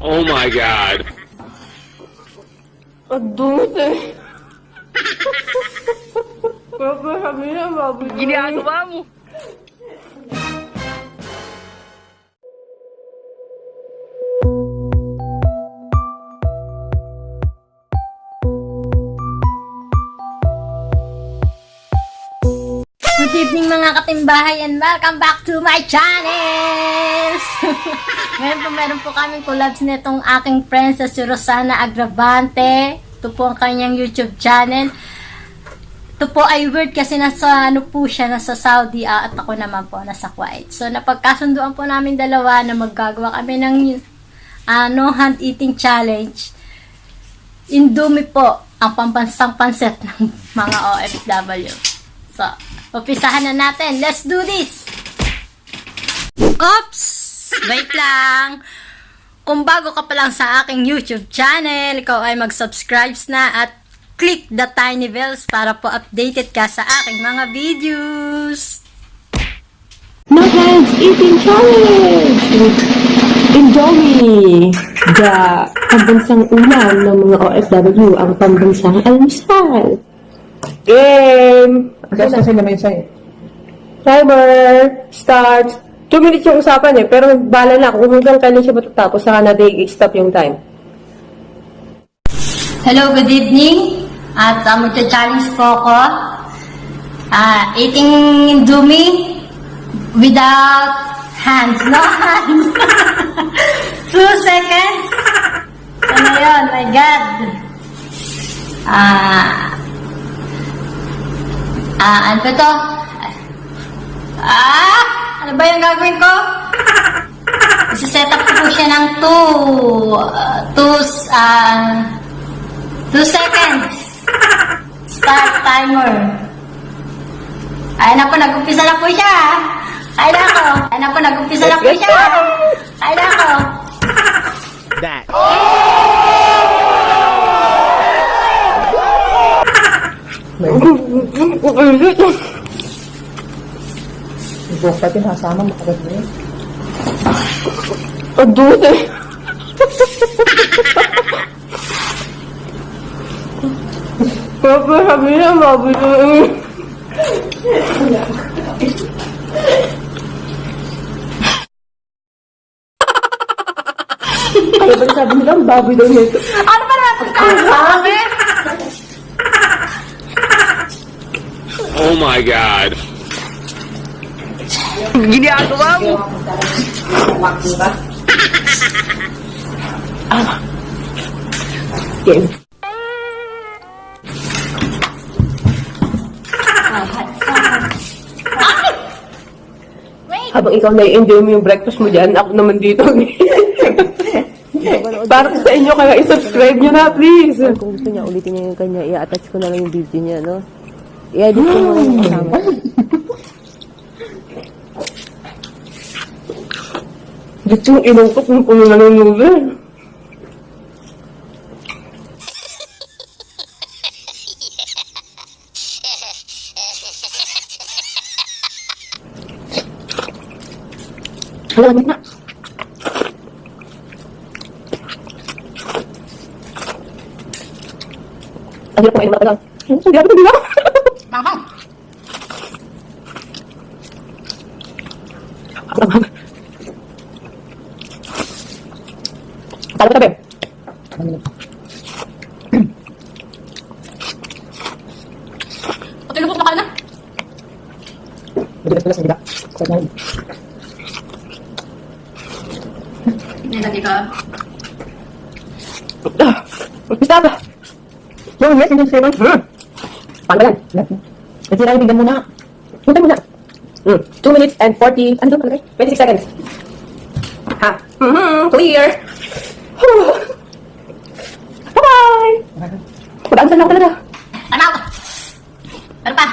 Oh my God. Adute. Papa, sabi na, baboy. Ginagawa mo. Good evening mga katimbahay and welcome back to my channel! Meron po kaming collabs nitong aking friend sa si Rosana Agravante. Ito po ang kanyang YouTube channel. Ito po ay weird kasi nasa Saudi at ako naman po nasa Kuwait. So napagkasunduan po namin dalawa na maggagawa kami ng hand eating challenge. Indomie po ang pambansang pansit ng mga OFW. So, upisahan na natin. Let's do this! Oops! Wait lang! Kung bago ka pa lang sa aking YouTube channel, ikaw ay mag-subscribe na at click the tiny bells para po updated ka sa aking mga videos. No hands eating challenge with Indomie, the pambansang ulam ng mga OFW, ang pambansang almusal. Game! Kasi naman siya eh. Timer! Start! 2 minutes yung usapan eh, pero bala na kung hanggang kailan siya matatapos, saka na stop yung time. Hello, good evening. At magcha-challenge po ako. Eating Indomie without hands. No hands. 2 seconds. Ano yun? My God. Ano ba ito? Ano ba yung gagawin ko? Isa-set up ko po siya ng 2 seconds. Start timer. Ay na po, nag-umpisa na po siya. Ay na ko. Ay na po, nag-umpisa na po siya. Ay na ko. That. Ibok pati nasama makagat mo yun. Adute. Papa, sabi na, baboy. Kaya ba sabi nila, baboy daw nito? Ano ba naman pagkakasabi? Oh my God. Ginagawa mo. Game. Habang ikaw na-enjoy mo yung breakfast mo dyan, ako naman dito. Para sa inyo, kaya i-subscribe nyo na, please. Kung gusto niya, ulitin niya yung kanya, i-attach ko na lang yung video niya, no? I-edit ko na lang yung kasama. Dito yung inungkot ng puno na ng noodle. Alam mo na. Ang hirap kumain na lang. Ang hirap na nila. Mama. Abang. Talo tabi. Pati lubos na ka na. Madulas na sila. Sa nahin. Nilagay ka. Pista ba? Yung yes, yung seven. Paano ba yan? Kasi tayo tignan muna. Punta muna. 2 minutes and 40, ano doon? 26 seconds. Ha? Clear. Bye-bye! Pag-answer lang talaga. Ano? Ano pa?